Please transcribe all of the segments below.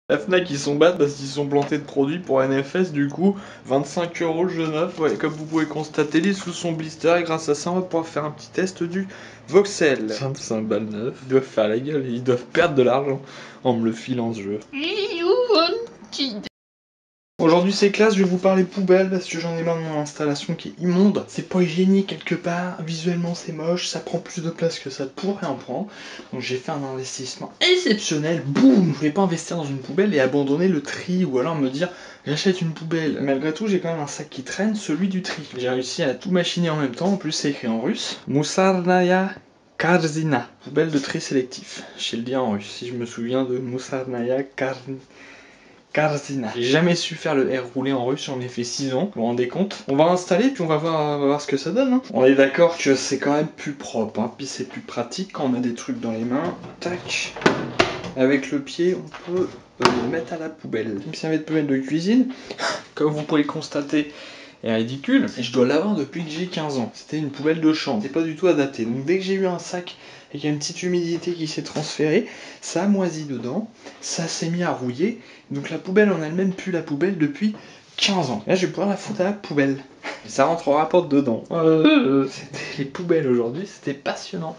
La Fnac ils sont bêtes parce qu'ils sont plantés de produits pour NFS, du coup 25 € le jeu neuf. Ouais, comme vous pouvez constater, les sous sont blister et grâce à ça on va pouvoir faire un petit test du Voxel. 25 balles neuf, ils doivent faire la gueule, ils doivent perdre de l'argent en me le filant ce jeu. Aujourd'hui c'est classe, je vais vous parler poubelle parce que j'en ai marre de mon installation qui est immonde. C'est pas hygiénique quelque part, visuellement c'est moche, ça prend plus de place que ça pourrait en prendre. Donc j'ai fait un investissement exceptionnel, boum. Je voulais pas investir dans une poubelle et abandonner le tri ou alors me dire j'achète une poubelle. Malgré tout j'ai quand même un sac qui traîne, celui du tri. J'ai réussi à tout machiner en même temps, en plus c'est écrit en russe. Musarnaya Karzina, poubelle de tri sélectif. Je sais le dire en russe, si je me souviens de Musarnaya Karzina. J'ai jamais su faire le R roulé en russe, j'en ai fait 6 ans, vous vous rendez compte? On va installer puis on va voir ce que ça donne. Hein. On est d'accord que c'est quand même plus propre, hein. Puis c'est plus pratique quand on a des trucs dans les mains. Tac. Avec le pied, on peut le mettre à la poubelle. Une serviette de poubelle de cuisine, comme vous pouvez le constater, est ridicule. Et je dois l'avoir depuis que j'ai 15 ans. C'était une poubelle de chambre, c'est pas du tout adapté. Donc dès que j'ai eu un sac et qu'il y a une petite humidité qui s'est transférée, ça a moisi dedans, ça s'est mis à rouiller. Donc la poubelle en elle-même pue la poubelle depuis 15 ans. Là je vais pouvoir la foutre à la poubelle. Et ça rentrera pas dedans. C'était les poubelles aujourd'hui, c'était passionnant.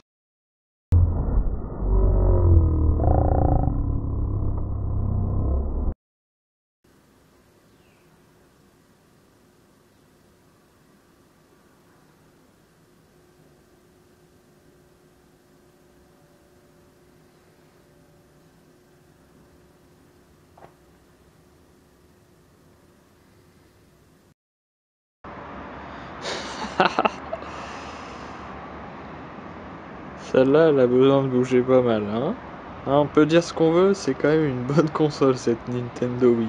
Celle-là, elle a besoin de bouger pas mal, hein. On peut dire ce qu'on veut, c'est quand même une bonne console cette Nintendo Wii.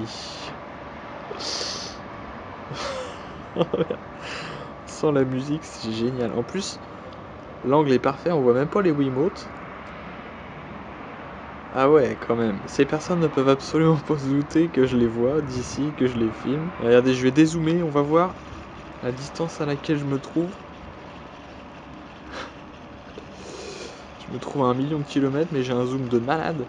Sans la musique, c'est génial. En plus, l'angle est parfait, on voit même pas les Wiimotes. Ah ouais, quand même. Ces personnes ne peuvent absolument pas se douter que je les vois d'ici, que je les filme. Regardez, je vais dézoomer, on va voir la distance à laquelle je me trouve. Je me trouve à 1 million de kilomètres, mais j'ai un zoom de malade.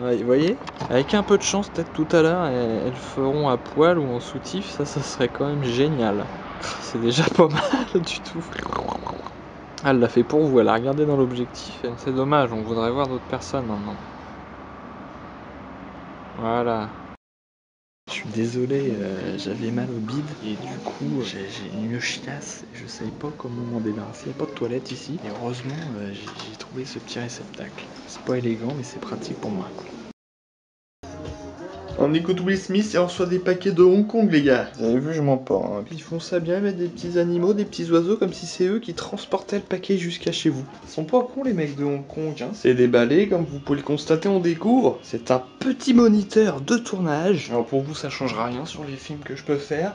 Ouais, vous voyez? Avec un peu de chance, peut-être tout à l'heure, elles feront à poil ou en soutif, ça serait quand même génial. C'est déjà pas mal du tout. Elle l'a fait pour vous, elle a regardé dans l'objectif. C'est dommage, on voudrait voir d'autres personnes maintenant. Voilà. Je suis désolé, j'avais mal au bide et du coup j'ai une chiasse, je savais pas comment m'en débarrasser, il n'y a pas de toilette ici et heureusement j'ai trouvé ce petit réceptacle. C'est pas élégant mais c'est pratique pour moi. On écoute Will Smith et on reçoit des paquets de Hong Kong les gars. Vous avez vu, je mens pas. Hein. Puis ils font ça bien, ils mettent des petits animaux, des petits oiseaux comme si c'est eux qui transportaient le paquet jusqu'à chez vous. Ils sont pas cons les mecs de Hong Kong. Hein. C'est déballé, comme vous pouvez le constater, on découvre. C'est un petit moniteur de tournage. Alors pour vous ça changera rien sur les films que je peux faire.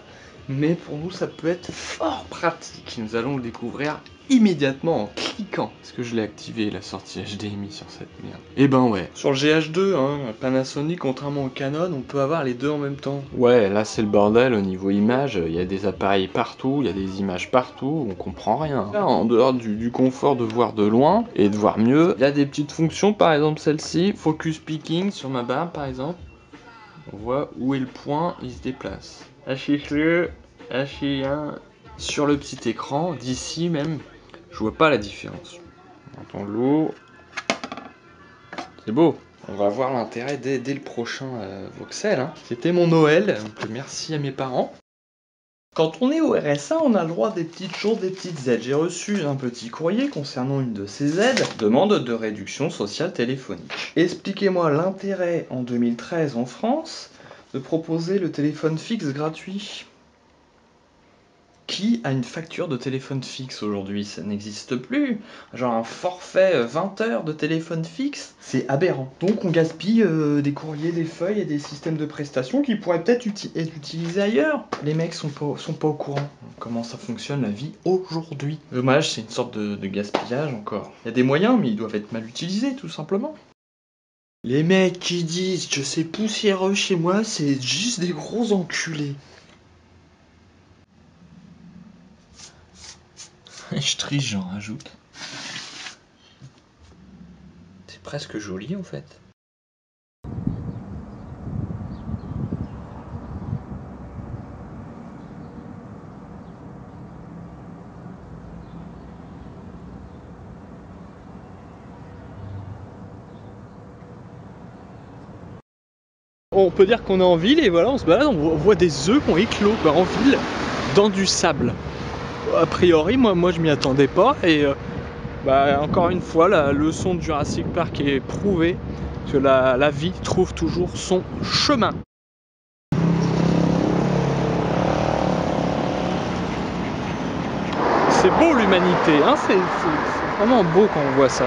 Mais pour nous ça peut être fort pratique. Nous allons le découvrir immédiatement en cliquant. Est-ce que je l'ai activé la sortie HDMI sur cette merde? Eh ben ouais. Sur le GH2, hein, Panasonic, contrairement au Canon, on peut avoir les deux en même temps. Ouais, là c'est le bordel au niveau image, il y a des appareils partout, il y a des images partout, on comprend rien. Là, en dehors du confort de voir de loin et de voir mieux, il y a des petites fonctions, par exemple celle-ci, focus picking sur ma barre par exemple. On voit où est le point, il se déplace. H1 sur le petit écran, d'ici même, je vois pas la différence. On entend l'eau. C'est beau. On va voir l'intérêt dès le prochain Voxel. Hein. C'était mon Noël, donc merci à mes parents. Quand on est au RSA, on a le droit des petites choses, des petites aides. J'ai reçu un petit courrier concernant une de ces aides, demande de réduction sociale téléphonique. Expliquez-moi l'intérêt en 2013 en France de proposer le téléphone fixe gratuit. Qui a une facture de téléphone fixe aujourd'hui? Ça n'existe plus. Genre un forfait 20 heures de téléphone fixe, c'est aberrant. Donc on gaspille des courriers, des feuilles et des systèmes de prestations qui pourraient peut-être être utilisés ailleurs. Les mecs sont pas au courant comment ça fonctionne la vie aujourd'hui. Dommage, c'est une sorte de gaspillage encore. Il y a des moyens, mais ils doivent être mal utilisés tout simplement. Les mecs qui disent que c'est poussiéreux chez moi, c'est juste des gros enculés. Je triche, j'en rajoute. C'est presque joli en fait. on peut dire qu'on est en ville et voilà, on se balade, on voit des œufs qui ont éclos quoi, en ville, dans du sable. A priori, moi je m'y attendais pas et encore une fois, la leçon de Jurassic Park est prouvée que la vie trouve toujours son chemin. C'est beau l'humanité, hein, c'est vraiment beau quand on voit ça.